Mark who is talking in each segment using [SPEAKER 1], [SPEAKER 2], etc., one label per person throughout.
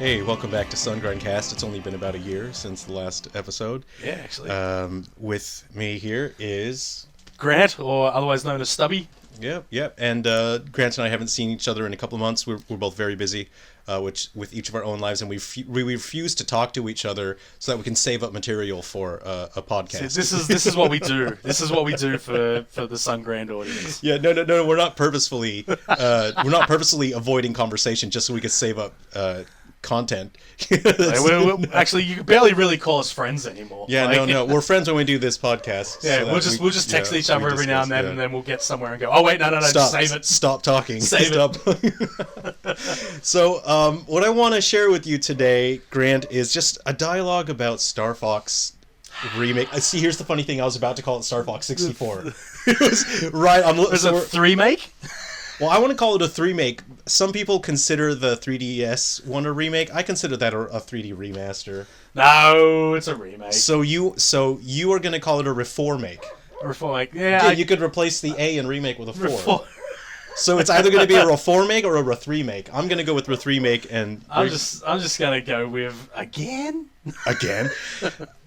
[SPEAKER 1] Hey, welcome back to Sungrandcast. It's only been about a year since the last episode.
[SPEAKER 2] Yeah, actually.
[SPEAKER 1] With me here is...
[SPEAKER 2] Grant, or otherwise known as Stubby.
[SPEAKER 1] Yep. And Grant and I haven't seen each other in a couple of months. We're both very busy, with each of our own lives, and we refuse to talk to each other so that we can save up material for a podcast.
[SPEAKER 2] See, this is what we do. This is what we do for the Sungrand audience.
[SPEAKER 1] Yeah, no. We're not purposefully avoiding conversation just so we can save up content.
[SPEAKER 2] Actually, you can barely really call us friends anymore.
[SPEAKER 1] Yeah, no. We're friends when we do this podcast.
[SPEAKER 2] Yeah,
[SPEAKER 1] so
[SPEAKER 2] we'll just text each other every now and then, and then we'll get somewhere and go, oh wait, no,
[SPEAKER 1] Stop,
[SPEAKER 2] just save it.
[SPEAKER 1] Stop talking.
[SPEAKER 2] Save
[SPEAKER 1] it. So, what I want to share with you today, Grant, is just a dialogue about Star Fox Remake. See, here's the funny thing. I was about to call it Star Fox 64. It was right.
[SPEAKER 2] Is it a 3-make?
[SPEAKER 1] Well, I want to call it a 3-make. Some people consider the 3DS one a remake. I consider that a 3D remaster.
[SPEAKER 2] No, it's a remake.
[SPEAKER 1] So you are going to call it a reformake.
[SPEAKER 2] A reformake, yeah.
[SPEAKER 1] You could replace the A in remake with a 4. So it's either going to be a reformake or a re-3-make. I'm going to go with re-3-make, and
[SPEAKER 2] I'm just going to go with again.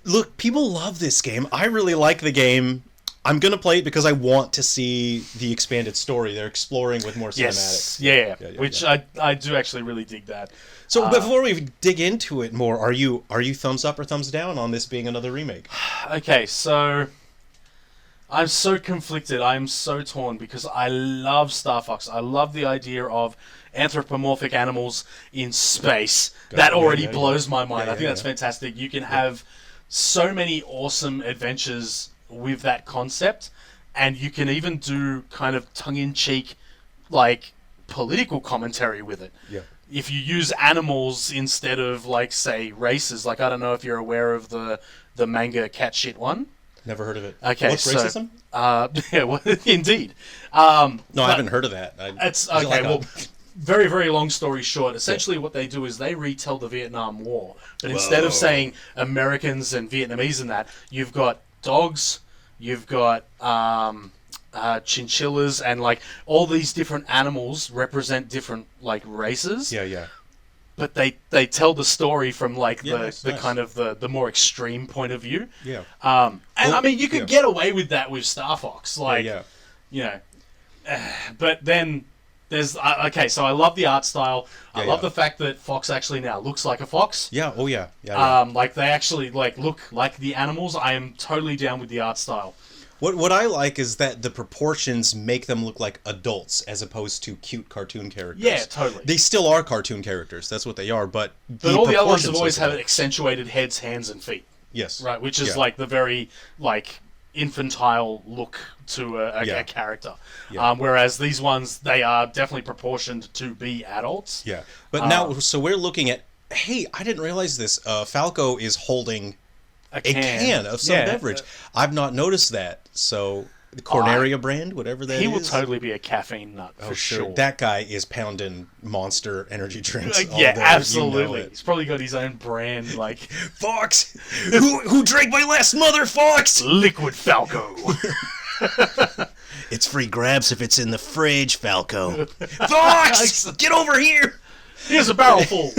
[SPEAKER 1] Look, people love this game. I really like the game. I'm going to play it because I want to see the expanded story. They're exploring with more cinematics.
[SPEAKER 2] Yes, yeah. Which I do actually really dig that.
[SPEAKER 1] So before we dig into it more, are you thumbs up or thumbs down on this being another remake?
[SPEAKER 2] Okay, so I'm so conflicted. I'm so torn because I love Star Fox. I love the idea of anthropomorphic animals in space. That already blows my mind. I think that's fantastic. You can have so many awesome adventures with that concept, and you can even do kind of tongue-in-cheek like political commentary with it.
[SPEAKER 1] Yeah.
[SPEAKER 2] If you use animals instead of, like, say, races. Like, I don't know if you're aware of the manga Cat Shit one.
[SPEAKER 1] Never heard of it.
[SPEAKER 2] Okay,
[SPEAKER 1] what's racism?
[SPEAKER 2] Yeah, well, indeed.
[SPEAKER 1] No, I haven't heard of that.
[SPEAKER 2] It's okay. Well, very, very long story short, essentially what they do is they retell the Vietnam War, but instead of saying Americans and Vietnamese and that, you've got dogs, you've got chinchillas, and like all these different animals represent different like races.
[SPEAKER 1] Yeah.
[SPEAKER 2] But they tell the story from like the kind of the more extreme point of view.
[SPEAKER 1] Yeah.
[SPEAKER 2] I mean, you could get away with that with Star Fox, like you know, but then. There's okay, so I love the art style. I love the fact that Fox actually now looks like a fox.
[SPEAKER 1] Yeah. Oh yeah.
[SPEAKER 2] Like they actually like look like the animals. I am totally down with the art style.
[SPEAKER 1] What I like is that the proportions make them look like adults as opposed to cute cartoon characters.
[SPEAKER 2] Yeah, totally.
[SPEAKER 1] They still are cartoon characters. That's what they are. But
[SPEAKER 2] all the other ones have always had accentuated heads, hands, and feet.
[SPEAKER 1] Yes.
[SPEAKER 2] Right, which is like the very like infantile look to a character. Yeah. Whereas these ones, they are definitely proportioned to be adults.
[SPEAKER 1] Yeah. But now, so we're looking at, hey, I didn't realize this. Falco is holding a can of some beverage. I've not noticed that. So the Corneria brand, whatever that is.
[SPEAKER 2] He will totally be a caffeine nut, for sure.
[SPEAKER 1] That guy is pounding Monster energy drinks all day.
[SPEAKER 2] Absolutely.
[SPEAKER 1] You know it.
[SPEAKER 2] He's probably got his own brand, like...
[SPEAKER 1] Fox! Who drank my last mother, Fox?
[SPEAKER 2] Liquid Falco.
[SPEAKER 1] It's free grabs if it's in the fridge, Falco. Fox! Get over here!
[SPEAKER 2] Here's a barrel full.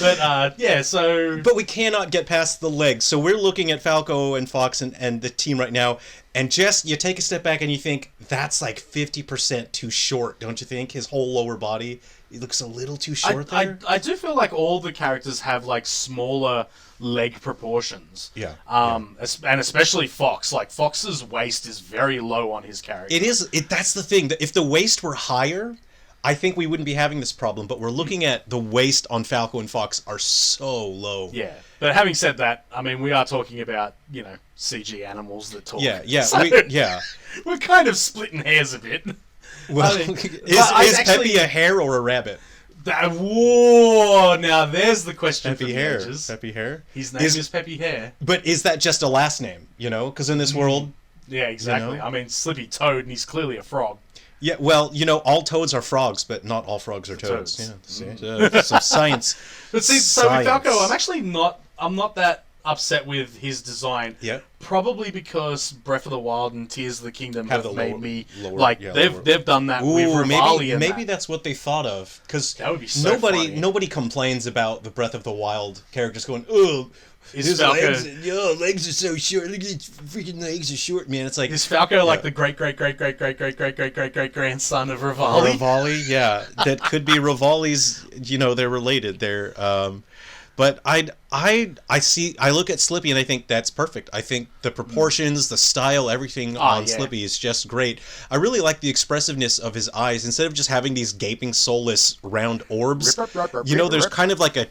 [SPEAKER 2] But, so...
[SPEAKER 1] But we cannot get past the legs. So we're looking at Falco and Fox and the team right now, and just, you take a step back and you think, that's like 50% too short, don't you think? His whole lower body, it looks a little too short there.
[SPEAKER 2] I do feel like all the characters have, like, smaller leg proportions.
[SPEAKER 1] Yeah.
[SPEAKER 2] And especially Fox. Like, Fox's waist is very low on his character.
[SPEAKER 1] That's the thing. If the waist were higher, I think we wouldn't be having this problem, but we're looking at the waist on Falco and Fox are so low.
[SPEAKER 2] Yeah. But having said that, I mean, we are talking about, CG animals that talk.
[SPEAKER 1] Yeah.
[SPEAKER 2] So we're kind of splitting hairs a bit.
[SPEAKER 1] Well, is Peppy a hare or a rabbit?
[SPEAKER 2] Whoa! Now there's the question
[SPEAKER 1] Peppy
[SPEAKER 2] for
[SPEAKER 1] Hare.
[SPEAKER 2] the ages.
[SPEAKER 1] Peppy Hare?
[SPEAKER 2] His name is Peppy Hare.
[SPEAKER 1] But is that just a last name, Because in this world...
[SPEAKER 2] Yeah, exactly. I mean, Slippy Toad, and he's clearly a frog.
[SPEAKER 1] Yeah, well, all toads are frogs, but not all frogs are toads. Yeah, some science.
[SPEAKER 2] But see, so with Falco, I'm not that upset with his design.
[SPEAKER 1] Yeah.
[SPEAKER 2] Probably because Breath of the Wild and Tears of the Kingdom have made me
[SPEAKER 1] lower,
[SPEAKER 2] they've done that with Rivali.
[SPEAKER 1] Maybe that's what they thought of, because
[SPEAKER 2] funny.
[SPEAKER 1] Nobody complains about the Breath of the Wild characters going, oh, his legs are so short. Look at his freaking legs are short, man. It's like,
[SPEAKER 2] is Falco like the great grandson of Rivali?
[SPEAKER 1] Rivali, yeah, that could be Rivali's. They're related. But I look at Slippy and I think that's perfect. I think the proportions, the style, everything on Slippy is just great. I really like the expressiveness of his eyes. Instead of just having these gaping, soulless, round orbs, there's kind of like a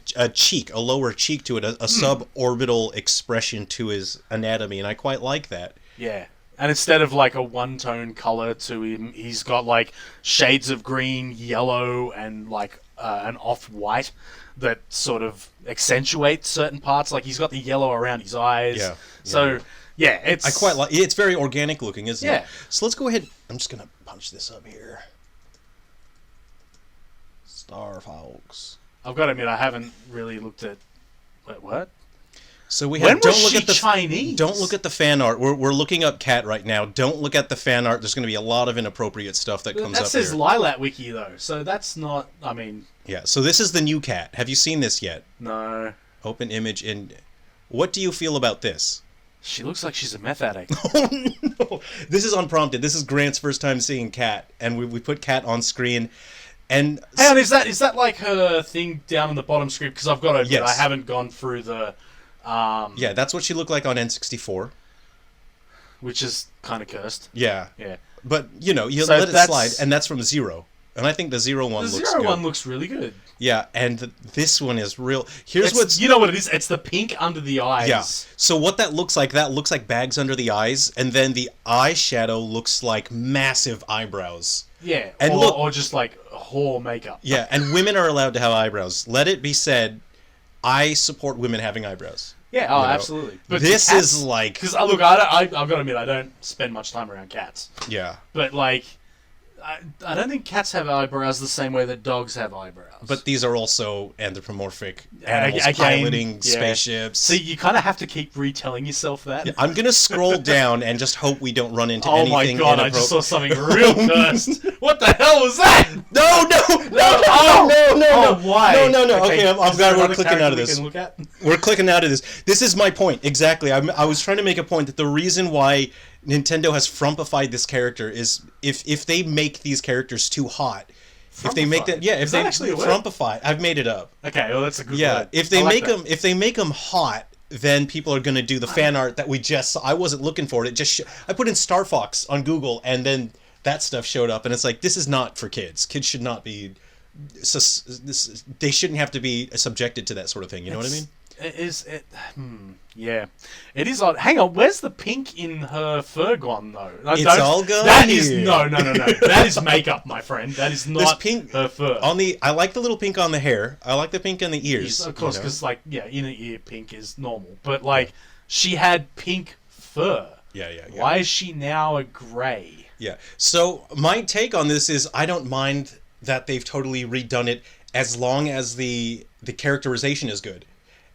[SPEAKER 1] lower cheek to it, a suborbital expression to his anatomy, and I quite like that.
[SPEAKER 2] Yeah. And instead of like a one-tone color to him, he's got like shades of green, yellow, and like an off-white that sort of accentuate certain parts. Like he's got the yellow around his eyes. Yeah. So it's...
[SPEAKER 1] I quite like. It's very organic looking, isn't it? So let's go ahead. I'm just gonna punch this up here. Starfox.
[SPEAKER 2] I've got to admit, I haven't really looked at. Wait, what?
[SPEAKER 1] So we have.
[SPEAKER 2] Chinese?
[SPEAKER 1] Don't look at the fan art. We're looking up Cat right now. Don't look at the fan art. There's going to be a lot of inappropriate stuff that comes up.
[SPEAKER 2] That says Lilat Wiki though, so that's not. I mean.
[SPEAKER 1] Yeah. So this is the new Cat. Have you seen this yet?
[SPEAKER 2] No.
[SPEAKER 1] Open image. And what do you feel about this?
[SPEAKER 2] She looks like she's a meth addict.
[SPEAKER 1] Oh no! This is unprompted. This is Grant's first time seeing Cat, and we put Cat on screen. And
[SPEAKER 2] hang on, is that like her thing down in the bottom script? Because I've got to admit, I haven't gone through the.
[SPEAKER 1] Yeah, that's what she looked like on N64.
[SPEAKER 2] Which is kind of cursed.
[SPEAKER 1] Yeah.
[SPEAKER 2] Yeah.
[SPEAKER 1] But, you let it slide, and that's from Zero. And I think the Zero one looks good.
[SPEAKER 2] The Zero one looks really good.
[SPEAKER 1] Yeah, and this one is real. Here's what's...
[SPEAKER 2] You know what it is? It's the pink under the eyes.
[SPEAKER 1] Yeah. So what that looks like bags under the eyes, and then the eyeshadow looks like massive eyebrows.
[SPEAKER 2] Yeah,
[SPEAKER 1] and
[SPEAKER 2] or just like whore makeup.
[SPEAKER 1] Yeah, and women are allowed to have eyebrows. Let it be said, I support women having eyebrows.
[SPEAKER 2] Yeah, absolutely.
[SPEAKER 1] But this is like...
[SPEAKER 2] Because, look, I've got to admit, I don't spend much time around cats.
[SPEAKER 1] Yeah.
[SPEAKER 2] But, like, I don't think cats have eyebrows the same way that dogs have eyebrows.
[SPEAKER 1] But these are also anthropomorphic animals piloting spaceships.
[SPEAKER 2] So you kind of have to keep retelling yourself that.
[SPEAKER 1] Yeah, I'm going to scroll down and just hope we don't run into anything inappropriate.
[SPEAKER 2] Oh my god, I just saw something real cursed. What the hell was that?
[SPEAKER 1] No!
[SPEAKER 2] Oh, why?
[SPEAKER 1] No. Okay, we're clicking out of this. We're clicking out of this. This is my point, exactly. I was trying to make a point that the reason why Nintendo has frumpified this character is if they make these characters too hot, if they make them, if they frumpify, I've made it up.
[SPEAKER 2] Okay, well that's a good word.
[SPEAKER 1] If they make them hot, then people are going to do the fan art that we just saw. I wasn't looking for it. I put in Star Fox on Google, and then that stuff showed up, and it's like, this is not for kids. Kids should not be. They shouldn't have to be subjected to that sort of thing. You know what I mean?
[SPEAKER 2] Yeah. It is odd. Hang on, where's the pink in her fur gone, though?
[SPEAKER 1] It's all gone.
[SPEAKER 2] That is... No. That is makeup, my friend. That is not pink, her fur.
[SPEAKER 1] I like the little pink on the hair. I like the pink on the ears.
[SPEAKER 2] Yes, of course, because, inner ear pink is normal. But, she had pink fur.
[SPEAKER 1] Yeah.
[SPEAKER 2] Why is she now a grey?
[SPEAKER 1] Yeah. So, my take on this is I don't mind that they've totally redone it as long as the characterization is good.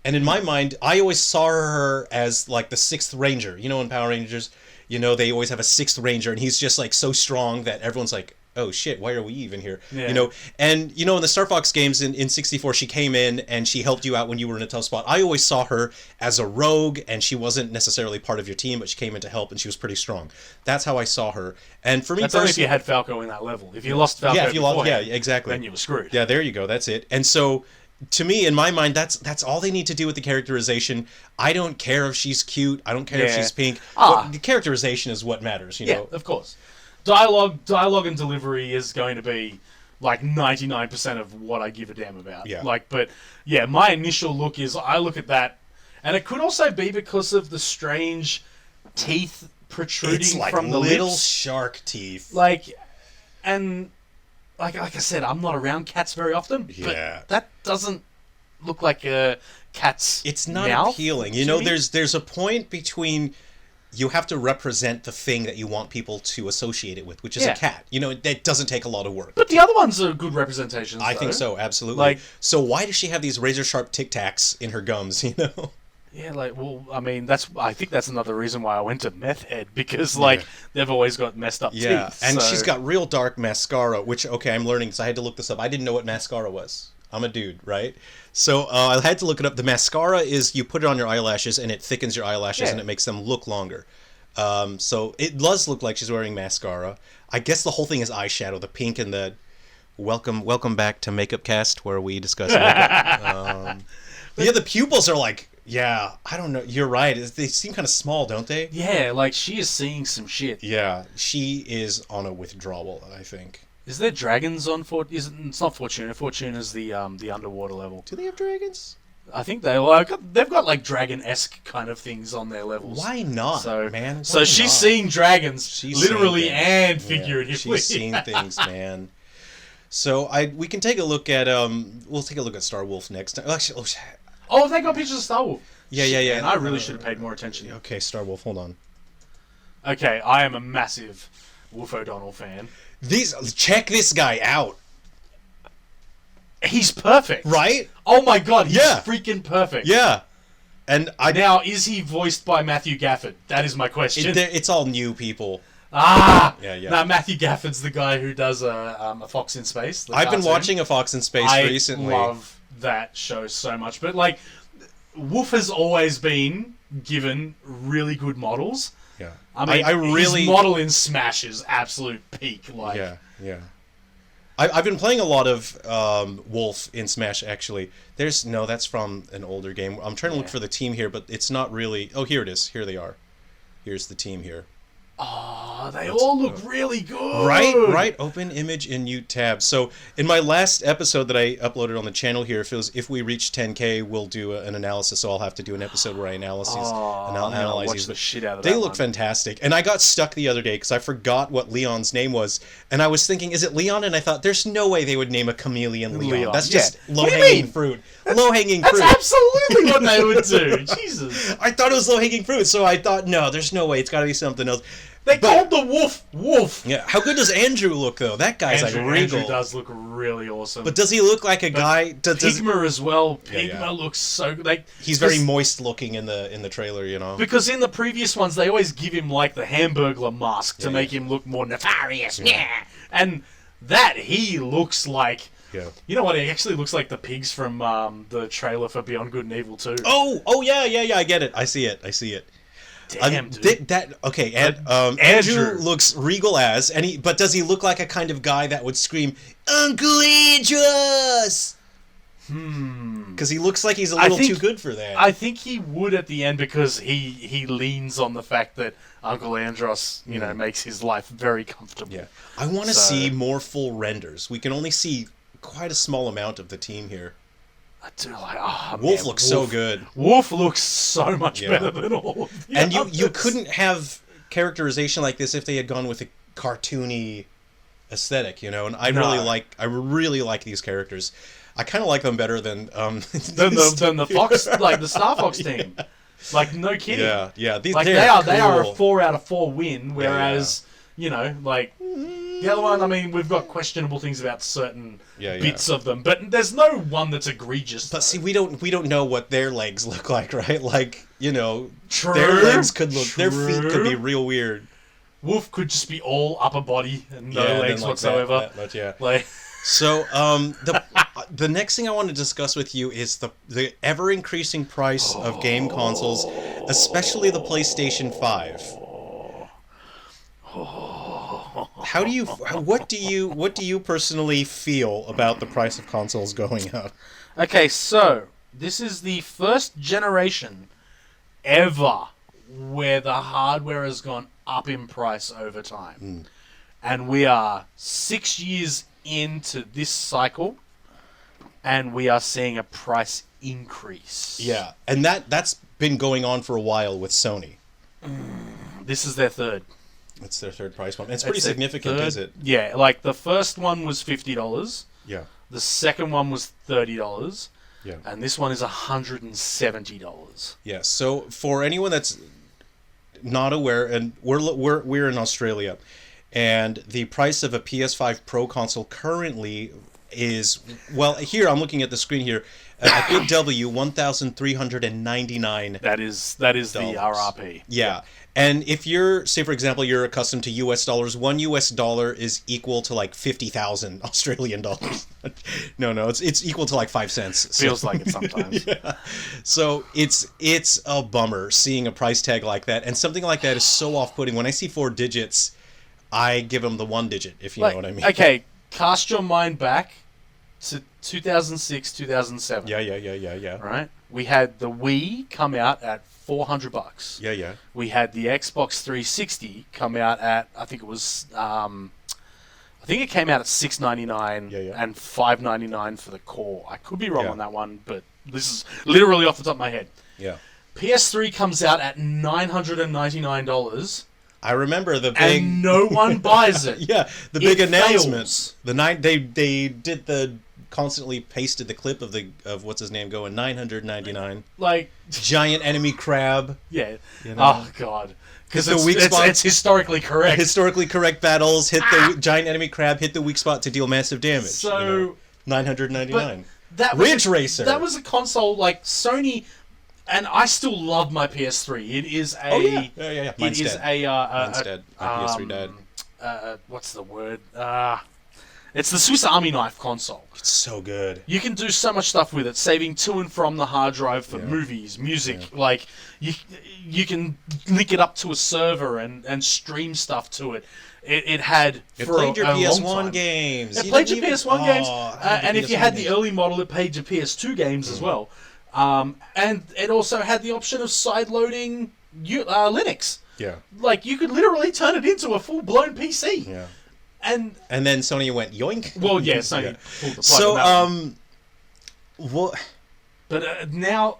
[SPEAKER 1] And in my mind, I always saw her as like the sixth ranger. In Power Rangers, they always have a sixth ranger, and he's just like so strong that everyone's like, oh shit, why are we even here?
[SPEAKER 2] Yeah.
[SPEAKER 1] And in the Star Fox games in 64, she came in and she helped you out when you were in a tough spot. I always saw her as a rogue, and she wasn't necessarily part of your team, but she came in to help, and she was pretty strong. That's how I saw her. And for me,
[SPEAKER 2] that's only if you had Falco in that level. If you lost Falco,
[SPEAKER 1] exactly.
[SPEAKER 2] Then you were screwed.
[SPEAKER 1] Yeah, there you go. That's it. And so, to me, in my mind, that's all they need to do with the characterization. I don't care if she's cute. I don't care if she's pink. The characterization is what matters.
[SPEAKER 2] Yeah, of course. Dialogue and delivery is going to be like 99% of what I give a damn about.
[SPEAKER 1] Yeah.
[SPEAKER 2] My initial look is I look at that, and it could also be because of the strange teeth protruding from the
[SPEAKER 1] little
[SPEAKER 2] lips.
[SPEAKER 1] shark teeth.
[SPEAKER 2] Like I said, I'm not around cats very often, but that doesn't look like a cat's
[SPEAKER 1] It's not
[SPEAKER 2] mouth
[SPEAKER 1] appealing. There's a point between you have to represent the thing that you want people to associate it with, which is a cat. That doesn't take a lot of work.
[SPEAKER 2] But the other ones are good representations,
[SPEAKER 1] I think so, absolutely. So why does she have these razor-sharp Tic Tacs in her gums,
[SPEAKER 2] Yeah, like, well, I mean, I think that's another reason why I went to Meth Head, because, like, they've always got messed up teeth.
[SPEAKER 1] And
[SPEAKER 2] so...
[SPEAKER 1] she's got real dark mascara, which, okay, I'm learning, so I had to look this up. I didn't know what mascara was. I'm a dude, right? So I had to look it up. The mascara is you put it on your eyelashes, and it thickens your eyelashes, and it makes them look longer. So it does look like she's wearing mascara. I guess the whole thing is eyeshadow, the pink and the... Welcome back to Makeup Cast, where we discuss makeup. Yeah, the pupils are like... Yeah, I don't know. You're right. They seem kind of small, don't they?
[SPEAKER 2] Yeah, like, she is seeing some shit.
[SPEAKER 1] Yeah, she is on a withdrawal, I think.
[SPEAKER 2] Is there dragons on It's not Fortuna. Fortuna's the underwater level.
[SPEAKER 1] Do they have dragons?
[SPEAKER 2] I think they've got like dragon-esque kind of things on their levels.
[SPEAKER 1] Why not,
[SPEAKER 2] so,
[SPEAKER 1] man?
[SPEAKER 2] So she's seeing dragons, literally and figuratively.
[SPEAKER 1] She's seeing things, man. So we can take a look at we'll take a look at Starwolf next time. Actually,
[SPEAKER 2] they got pictures of Starwolf.
[SPEAKER 1] Yeah.
[SPEAKER 2] And I really should have paid more attention.
[SPEAKER 1] Okay, Starwolf, hold on.
[SPEAKER 2] Okay, I am a massive Wolf O'Donnell fan.
[SPEAKER 1] Check this guy out.
[SPEAKER 2] He's perfect.
[SPEAKER 1] Right?
[SPEAKER 2] Oh my god, he's freaking perfect.
[SPEAKER 1] Yeah. And
[SPEAKER 2] now, is he voiced by Matthew Gafford? That is my question.
[SPEAKER 1] It's all new people.
[SPEAKER 2] Yeah.
[SPEAKER 1] No,
[SPEAKER 2] Matthew Gafford's the guy who does a Fox in Space.
[SPEAKER 1] I've been watching A Fox in Space recently.
[SPEAKER 2] I love that show so much. But, like, Wolf has always been given really good models.
[SPEAKER 1] Yeah.
[SPEAKER 2] I mean, his model in Smash is absolute peak. Like,
[SPEAKER 1] yeah. I've been playing a lot of Wolf in Smash, actually. That's from an older game. I'm trying to look for the team here, but it's not really... Oh, here it is. Here they are. Here's the team here.
[SPEAKER 2] Oh, they all look really good.
[SPEAKER 1] Right. Open image in new tab. So in my last episode that I uploaded on the channel here, if we reach 10K, we'll do an analysis. So I'll have to do an episode where I analyze these.
[SPEAKER 2] The shit out of
[SPEAKER 1] they look fantastic. And I got stuck the other day because I forgot what Leon's name was, and I was thinking, is it Leon? And I thought, there's no way they would name a chameleon Leon. That's just low-hanging fruit. Low-hanging fruit.
[SPEAKER 2] That's absolutely what they would do. Jesus.
[SPEAKER 1] I thought it was low-hanging fruit, so I thought, no, there's no way. It's got to be something else.
[SPEAKER 2] They called the Wolf.
[SPEAKER 1] Yeah. How good does Andrew look, though? That guy's like regal.
[SPEAKER 2] Andrew does look really awesome.
[SPEAKER 1] But does he look like a guy?
[SPEAKER 2] Pigma as well. Pigma looks so like
[SPEAKER 1] he's very moist looking in the trailer, you know.
[SPEAKER 2] Because in the previous ones, they always give him like the Hamburglar mask to make him look more nefarious. Yeah. And he looks like.
[SPEAKER 1] Yeah.
[SPEAKER 2] You know what? He actually looks like the pigs from the trailer for Beyond Good and Evil 2.
[SPEAKER 1] Oh yeah. I get it. I see it.
[SPEAKER 2] Damn, dude.
[SPEAKER 1] Andrew looks regal but does he look like a kind of guy that would scream, Uncle Andros? Because he looks like he's a little too good for that.
[SPEAKER 2] I think he would at the end because he leans on the fact that Uncle Andros, makes his life very comfortable.
[SPEAKER 1] Yeah. I want to see more full renders. We can only see quite a small amount of the team here.
[SPEAKER 2] I do like.
[SPEAKER 1] Wolf looks so good.
[SPEAKER 2] Wolf looks so much better than all of the
[SPEAKER 1] And
[SPEAKER 2] others.
[SPEAKER 1] you couldn't have characterization like this if they had gone with a cartoony aesthetic, And I really like these characters. I kind of like them better than
[SPEAKER 2] the Fox, like the Star Fox team. Yeah. Like no kidding.
[SPEAKER 1] Yeah.
[SPEAKER 2] They are a 4 out of 4 win, whereas the other one, I mean, we've got questionable things about certain bits of them, but there's no one that's egregious.
[SPEAKER 1] But see, we don't know what their legs look like, right? Like,
[SPEAKER 2] True,
[SPEAKER 1] their legs their feet could be real weird.
[SPEAKER 2] Wolf could just be all upper body and no legs whatsoever.
[SPEAKER 1] So, the next thing I want to discuss with you is the ever increasing price of game consoles, especially the PlayStation 5. What do you personally feel about the price of consoles going up?
[SPEAKER 2] Okay, so this is the first generation ever where the hardware has gone up in price over time. And we are 6 years into this cycle and we are seeing a price increase.
[SPEAKER 1] Yeah, and that's been going on for a while with Sony.
[SPEAKER 2] This is their third.
[SPEAKER 1] It's their third price one. It's pretty significant, is it?
[SPEAKER 2] Yeah, like the first one was $50.
[SPEAKER 1] Yeah.
[SPEAKER 2] The second one was $30.
[SPEAKER 1] Yeah.
[SPEAKER 2] And this one is $170.
[SPEAKER 1] Yeah. So for anyone that's not aware, and we're in Australia, and the price of a PS5 Pro console currently is, well, here I'm looking at the screen here. a big W, $1,399.
[SPEAKER 2] That is the RRP.
[SPEAKER 1] Yeah. And if you're, say for example, you're accustomed to US dollars, $1 is equal to like 50,000 Australian dollars. No, it's equal to like 5 cents.
[SPEAKER 2] Feels like it sometimes.
[SPEAKER 1] Yeah. So it's a bummer seeing a price tag like that, and something like that is so off-putting. When I see 4 digits, I give them the 1 digit, if you know what I mean.
[SPEAKER 2] Okay, cast your mind back to 2006, 2007.
[SPEAKER 1] Yeah.
[SPEAKER 2] Right? We had the Wii come out at $400.
[SPEAKER 1] Yeah.
[SPEAKER 2] We had the Xbox 360 come out at, I think it was, I think it came out at $699 and $599 for the core. I could be wrong on that one, but this is literally off the top of my head.
[SPEAKER 1] Yeah.
[SPEAKER 2] PS3 comes out at $999.
[SPEAKER 1] I remember the big,
[SPEAKER 2] and no one buys it.
[SPEAKER 1] Yeah, the big announcement.
[SPEAKER 2] Fails.
[SPEAKER 1] They did the constantly pasted the clip of what's his name going 999.
[SPEAKER 2] Like
[SPEAKER 1] giant enemy crab.
[SPEAKER 2] Yeah.
[SPEAKER 1] You know?
[SPEAKER 2] Oh god. Because
[SPEAKER 1] the weak spot.
[SPEAKER 2] It's historically correct.
[SPEAKER 1] Historically correct battles hit the giant enemy crab, hit the weak spot to deal massive damage.
[SPEAKER 2] So
[SPEAKER 1] 999.
[SPEAKER 2] That
[SPEAKER 1] Ridge Racer.
[SPEAKER 2] That was a console like Sony. And I still love my PS3. It is a.
[SPEAKER 1] Oh yeah. Mine's
[SPEAKER 2] it is
[SPEAKER 1] dead. Mine's
[SPEAKER 2] a.
[SPEAKER 1] dead. My PS3 died.
[SPEAKER 2] What's the word? It's the Swiss Army knife console.
[SPEAKER 1] It's so good.
[SPEAKER 2] You can do so much stuff with it, saving to and from the hard drive for movies, music. Yeah. Like you can link it up to a server and stream stuff to it. It
[SPEAKER 1] played your PS1 games.
[SPEAKER 2] It played your PS1 games, and if you had the early model, it played your PS2 games as well. And it also had the option of side-loading Linux.
[SPEAKER 1] Yeah.
[SPEAKER 2] Like, you could literally turn it into a full-blown PC.
[SPEAKER 1] Yeah.
[SPEAKER 2] And
[SPEAKER 1] then Sony went yoink.
[SPEAKER 2] Well, yeah, Sony pulled the plug.
[SPEAKER 1] So, what?
[SPEAKER 2] But now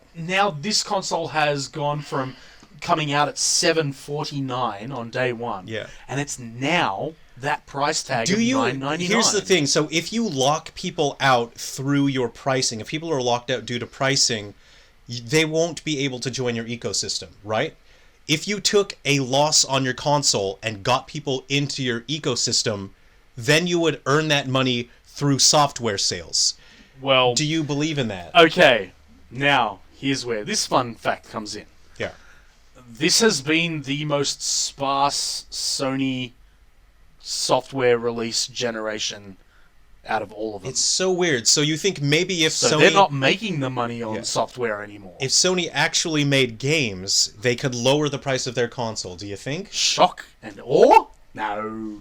[SPEAKER 2] this console has gone from coming out at $749 on day one.
[SPEAKER 1] Yeah.
[SPEAKER 2] And it's now that price tag of $999.
[SPEAKER 1] Here's the thing. So if you lock people out through your pricing, if people are locked out due to pricing, they won't be able to join your ecosystem, right? If you took a loss on your console and got people into your ecosystem, then you would earn that money through software sales.
[SPEAKER 2] Well,
[SPEAKER 1] do you believe in that?
[SPEAKER 2] Okay. Now, here's where this fun fact comes in.
[SPEAKER 1] Yeah.
[SPEAKER 2] This has been the most sparse Sony software release generation out of all of them.
[SPEAKER 1] It's so weird. So you think maybe if Sony...
[SPEAKER 2] they're not making the money on software anymore.
[SPEAKER 1] If Sony actually made games, they could lower the price of their console, do you think?
[SPEAKER 2] Shock and awe? No.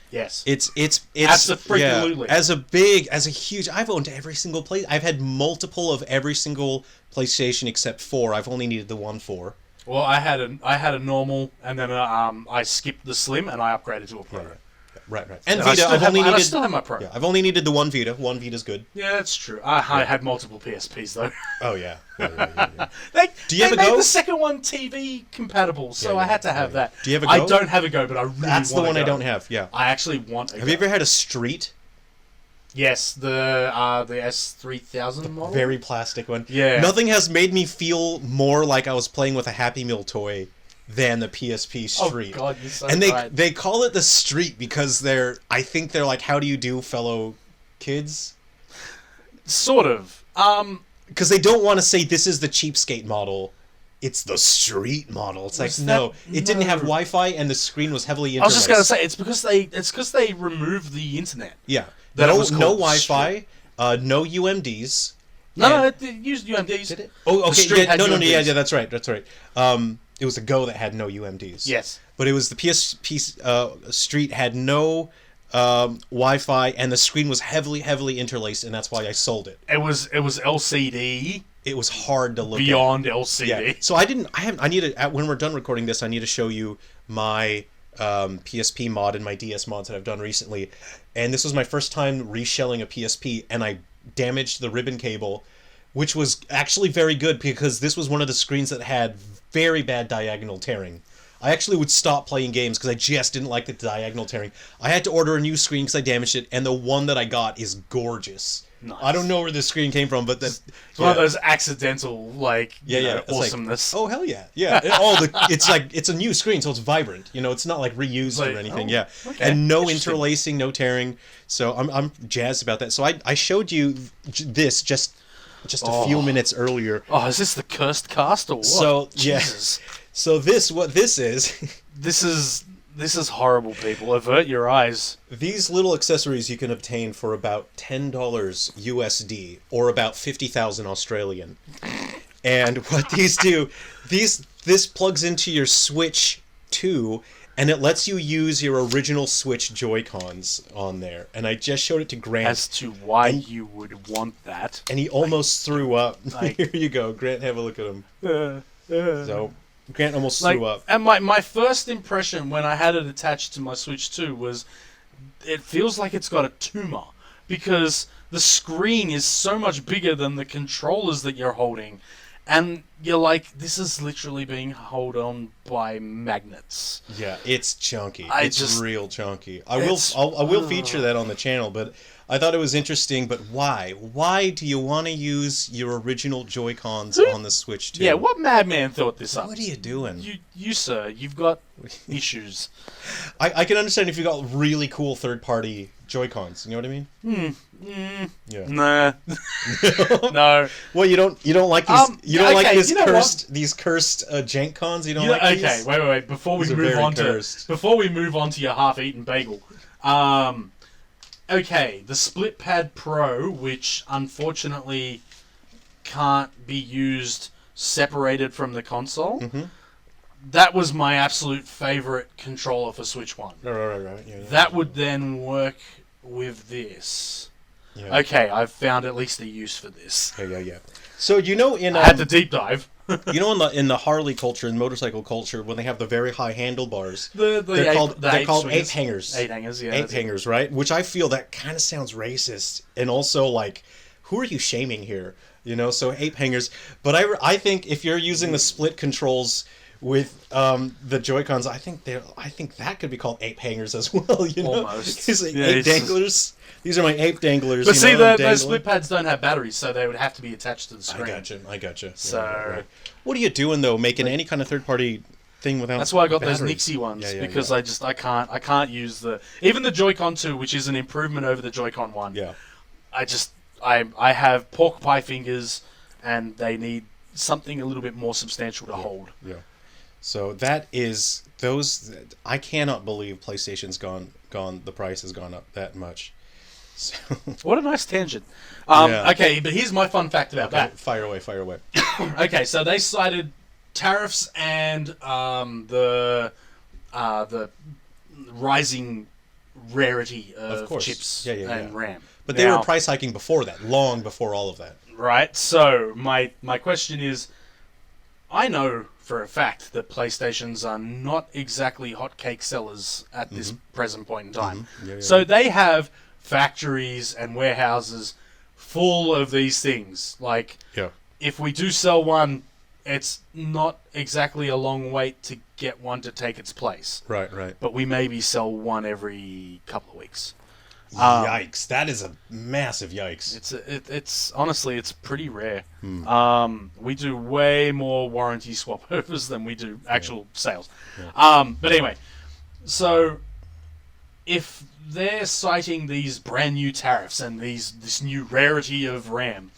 [SPEAKER 2] Yes.
[SPEAKER 1] It's
[SPEAKER 2] absolutely.
[SPEAKER 1] As a huge, I've owned every single I've had multiple of every single PlayStation except 4. I've only needed the one 4.
[SPEAKER 2] Well, I had a normal, and then I skipped the Slim, and I upgraded to a Pro.
[SPEAKER 1] Yeah. Right. And
[SPEAKER 2] Vita,
[SPEAKER 1] I
[SPEAKER 2] still have my Pro.
[SPEAKER 1] Yeah, I've only needed the one Vita. One Vita's good.
[SPEAKER 2] Yeah, that's true. I had multiple PSPs though.
[SPEAKER 1] Oh yeah.
[SPEAKER 2] Do you have a Go? They made the second one TV compatible, so I had to have that.
[SPEAKER 1] Do you have a Go?
[SPEAKER 2] I don't have a Go, but I really want
[SPEAKER 1] That's the one I don't have. Yeah.
[SPEAKER 2] I actually want a Go.
[SPEAKER 1] Have you ever had a Street?
[SPEAKER 2] Yes, the S3000 model.
[SPEAKER 1] Very plastic one.
[SPEAKER 2] Yeah.
[SPEAKER 1] Nothing has made me feel more like I was playing with a Happy Meal toy than the PSP Street.
[SPEAKER 2] Oh God, you're so
[SPEAKER 1] and
[SPEAKER 2] right.
[SPEAKER 1] they call it the Street because I think they're like, how do you do, fellow kids?
[SPEAKER 2] Sort of.
[SPEAKER 1] Because they don't want to say this is the cheapskate model. It's the Street model. It's like, no, it didn't have Wi-Fi and the screen was heavily interlaced.
[SPEAKER 2] I was just gonna say it's because they removed the internet.
[SPEAKER 1] Yeah.
[SPEAKER 2] That
[SPEAKER 1] no Wi-Fi, no UMDs.
[SPEAKER 2] No, it used UMDs.
[SPEAKER 1] Did it? Oh, okay.
[SPEAKER 2] Yeah,
[SPEAKER 1] yeah, that's right. It was the Go that had no UMDs.
[SPEAKER 2] Yes.
[SPEAKER 1] But it was the PSP Street had no Wi-Fi, and the screen was heavily interlaced, and that's why I sold it.
[SPEAKER 2] It was LCD.
[SPEAKER 1] It was hard to look
[SPEAKER 2] beyond
[SPEAKER 1] at.
[SPEAKER 2] LCD.
[SPEAKER 1] Yeah. So I need to, when we're done recording this, I need to show you my PSP mod and my DS mods that I've done recently. And this was my first time reshelling a PSP, and I damaged the ribbon cable, which was actually very good because this was one of the screens that had very bad diagonal tearing. I actually would stop playing games because I just didn't like the diagonal tearing. I had to order a new screen because I damaged it, and the one that I got is gorgeous.
[SPEAKER 2] Nice.
[SPEAKER 1] I don't know where this screen came from, but
[SPEAKER 2] It's one of those accidental,
[SPEAKER 1] it's
[SPEAKER 2] awesomeness.
[SPEAKER 1] Like, oh hell yeah, it's a new screen, so it's vibrant. It's not like reused or anything. Okay. And no interlacing, no tearing. So I'm jazzed about that. So I showed you this just a few minutes earlier.
[SPEAKER 2] Oh, is this the cursed cast or what?
[SPEAKER 1] So
[SPEAKER 2] Jesus.
[SPEAKER 1] So what this is.
[SPEAKER 2] This is horrible, people. Avert your eyes.
[SPEAKER 1] These little accessories you can obtain for about $10 USD or about 50,000 Australian. And what these do, this plugs into your Switch 2, and it lets you use your original Switch Joy-Cons on there. And I just showed it to Grant.
[SPEAKER 2] As to why you would want that.
[SPEAKER 1] And he almost threw up. Here you go, Grant. Have a look at him. So Grant almost threw up.
[SPEAKER 2] And my first impression when I had it attached to my Switch 2 was it feels like it's got a tumor because the screen is so much bigger than the controllers that you're holding. And you're like, this is literally being held on by magnets.
[SPEAKER 1] Yeah, it's chunky. It's real chunky. I will feature that on the channel, but I thought it was interesting. But why? Why do you want to use your original Joy-Cons on the Switch 2?
[SPEAKER 2] Yeah, what madman thought this up?
[SPEAKER 1] What are you doing?
[SPEAKER 2] You sir, you've got issues.
[SPEAKER 1] I can understand if you got really cool third-party Joy-Cons. You know what I mean? Yeah.
[SPEAKER 2] Nah. No.
[SPEAKER 1] Well, you don't like these. Like these cursed Jank Cons. You don't like these.
[SPEAKER 2] Okay, wait. Before we move on to your half-eaten bagel. Okay, the Split Pad Pro, which unfortunately can't be used separated from the console. Mm-hmm. That was my absolute favorite controller for Switch 1.
[SPEAKER 1] Right. Yeah.
[SPEAKER 2] That would then work with this. Yeah. Okay, I've found at least a use for this.
[SPEAKER 1] Yeah. So
[SPEAKER 2] I had to deep dive.
[SPEAKER 1] In the Harley culture and motorcycle culture, when they have the very high handlebars, they're called ape hangers.
[SPEAKER 2] Ape hangers, yeah.
[SPEAKER 1] Ape hangers, right? Which I feel that kind of sounds racist, and also like, who are you shaming here? So ape hangers. But I think if you're using the split controls with the Joy-Cons, I think that could be called ape hangers as well.
[SPEAKER 2] Almost.
[SPEAKER 1] These ape danglers. These are my ape danglers.
[SPEAKER 2] But see, those split pads don't have batteries, so they would have to be attached to the screen.
[SPEAKER 1] I gotcha.
[SPEAKER 2] So,
[SPEAKER 1] right. What are you doing though, making any kind of third-party thing without?
[SPEAKER 2] That's why I got
[SPEAKER 1] batteries?
[SPEAKER 2] those Nixie ones because I can't use even the Joy-Con 2, which is an improvement over the Joy-Con 1.
[SPEAKER 1] Yeah.
[SPEAKER 2] I have pork pie fingers, and they need something a little bit more substantial to hold.
[SPEAKER 1] Yeah. So that is those. I cannot believe PlayStation's gone. The price has gone up that much. So.
[SPEAKER 2] What a nice tangent. Okay, but here's my fun fact about that.
[SPEAKER 1] Fire away.
[SPEAKER 2] Okay, so they cited tariffs and the rising rarity of chips and RAM.
[SPEAKER 1] But they were price hiking before that, long before all of that.
[SPEAKER 2] Right. So my question is, I know for a fact that PlayStations are not exactly hotcake sellers at this present point in time. Mm-hmm. So they have factories and warehouses full of these things. Like, if we do sell one, it's not exactly a long wait to get one to take its place.
[SPEAKER 1] Right.
[SPEAKER 2] But we maybe sell one every couple of weeks.
[SPEAKER 1] Yikes! That is a massive yikes.
[SPEAKER 2] It's honestly, it's pretty rare. We do way more warranty swap overs than we do actual sales. Yeah. But anyway, so if they're citing these brand new tariffs and this new rarity of RAM,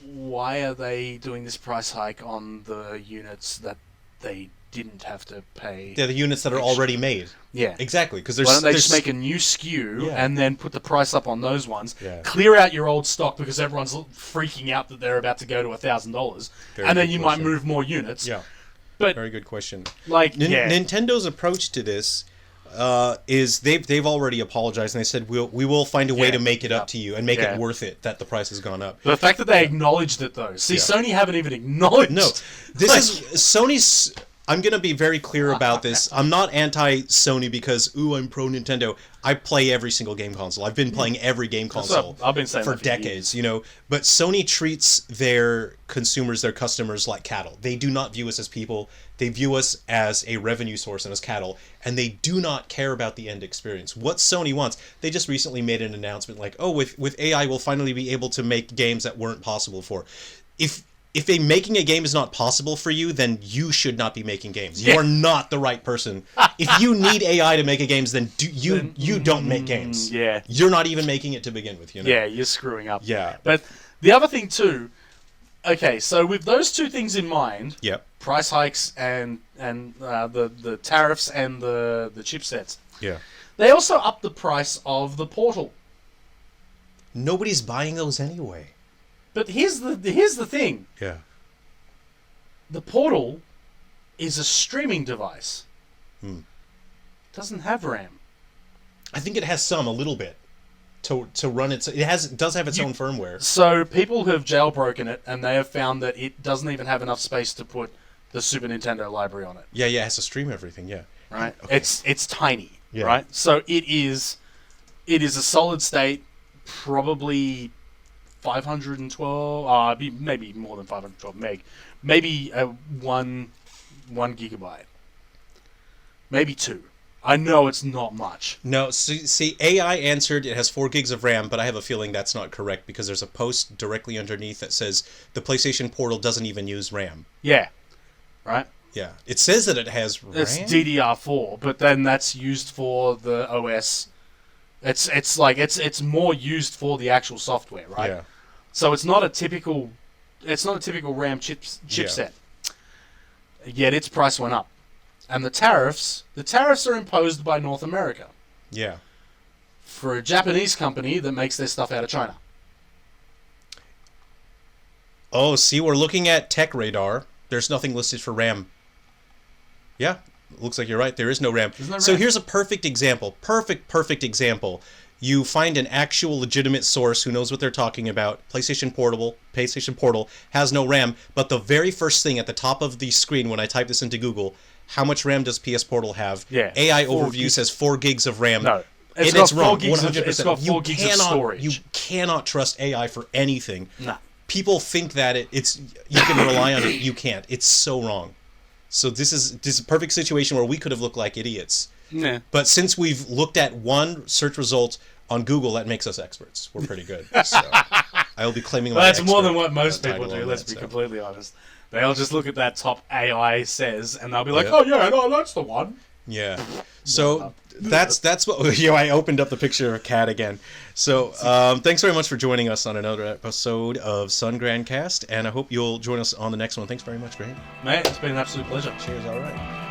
[SPEAKER 2] why are they doing this price hike on the units that they didn't have to pay?
[SPEAKER 1] They're the units that are already made.
[SPEAKER 2] Yeah.
[SPEAKER 1] Exactly. Because
[SPEAKER 2] why don't they just make a new SKU and then put the price up on those ones? Yeah. Clear out your old stock because everyone's freaking out that they're about to go to $1,000, and then you might move more units.
[SPEAKER 1] Yeah.
[SPEAKER 2] But
[SPEAKER 1] very good question.
[SPEAKER 2] Like
[SPEAKER 1] Nintendo's approach to this is they've already apologized and they said we will find a way to make it up to you and make it worth it that the price has gone up.
[SPEAKER 2] The fact that they acknowledged it though. See, Sony haven't even acknowledged.
[SPEAKER 1] No, this is Sony's. I'm going to be very clear about this. I'm not anti-Sony because, I'm pro-Nintendo. I play every single game console. I've been playing every game console
[SPEAKER 2] I've been saying
[SPEAKER 1] for
[SPEAKER 2] that
[SPEAKER 1] decades, you know. But Sony treats their consumers, their customers, like cattle. They do not view us as people. They view us as a revenue source and as cattle. And they do not care about the end experience. What Sony wants, they just recently made an announcement like, with AI, we'll finally be able to make games that weren't possible before. If making a game is not possible for you, then you should not be making games. You are not the right person. If you need AI to make a games, then you don't make games.
[SPEAKER 2] Yeah.
[SPEAKER 1] You're not even making it to begin with, you know?
[SPEAKER 2] Yeah, you're screwing up.
[SPEAKER 1] Yeah.
[SPEAKER 2] But the other thing too, okay, so with those two things in mind,
[SPEAKER 1] Yep.
[SPEAKER 2] price hikes and the tariffs and the chipsets,
[SPEAKER 1] Yeah.
[SPEAKER 2] they also up the price of the Portal.
[SPEAKER 1] Nobody's buying those anyway.
[SPEAKER 2] But here's the thing.
[SPEAKER 1] Yeah.
[SPEAKER 2] The Portal is a streaming device. Doesn't have RAM.
[SPEAKER 1] I think it has a little bit to run it does have its own firmware.
[SPEAKER 2] So people have jailbroken it and they have found that it doesn't even have enough space to put the Super Nintendo library on it.
[SPEAKER 1] Yeah, it has to stream everything, yeah.
[SPEAKER 2] Right?
[SPEAKER 1] Okay.
[SPEAKER 2] It's tiny,
[SPEAKER 1] Yeah.
[SPEAKER 2] right? So it is a solid state, probably 512, maybe more than 512 meg, maybe 1 gigabyte, maybe 2. I know it's not much.
[SPEAKER 1] No, see, AI answered it has 4 gigs of RAM, but I have a feeling that's not correct because there's a post directly underneath that says the PlayStation Portal doesn't even use RAM.
[SPEAKER 2] Yeah, right?
[SPEAKER 1] Yeah, it says that it has RAM.
[SPEAKER 2] It's DDR4, but then that's used for the OS. It's more used for the actual software, right?
[SPEAKER 1] Yeah.
[SPEAKER 2] So it's not a typical RAM chipset. Yet its price went up. And the tariffs are imposed by North America.
[SPEAKER 1] Yeah.
[SPEAKER 2] For a Japanese company that makes their stuff out of China.
[SPEAKER 1] Oh, see, we're looking at Tech Radar. There's nothing listed for RAM. Yeah, looks like you're right. There is no RAM. So here's a perfect example. Perfect example. You find an actual legitimate source who knows what they're talking about. PlayStation Portal has no RAM, but the very first thing at the top of the screen when I type this into Google, how much RAM does PS Portal have?
[SPEAKER 2] Yeah.
[SPEAKER 1] AI overview says 4 gigs of RAM.
[SPEAKER 2] No.
[SPEAKER 1] It's wrong. 100%.
[SPEAKER 2] It's got 4 gigs of storage.
[SPEAKER 1] You cannot trust AI for anything.
[SPEAKER 2] No.
[SPEAKER 1] People think that you can rely on it. You can't. It's so wrong. So this is a perfect situation where we could have looked like idiots.
[SPEAKER 2] Yeah.
[SPEAKER 1] But since we've looked at one search result on Google, that makes us experts. We're pretty good. So I'll be claiming my
[SPEAKER 2] that's more
[SPEAKER 1] expert
[SPEAKER 2] than what most people do, let's be
[SPEAKER 1] so.
[SPEAKER 2] completely honest. They'll just look at that top AI says, and they'll be like, oh yeah, no, that's the one.
[SPEAKER 1] Yeah. So that's what I opened up the picture of Cat again. So thanks very much for joining us on another episode of Sungrandcast, and I hope you'll join us on the next one. Thanks very much, Grant.
[SPEAKER 2] Mate, it's been an absolute pleasure.
[SPEAKER 1] Cheers. All right.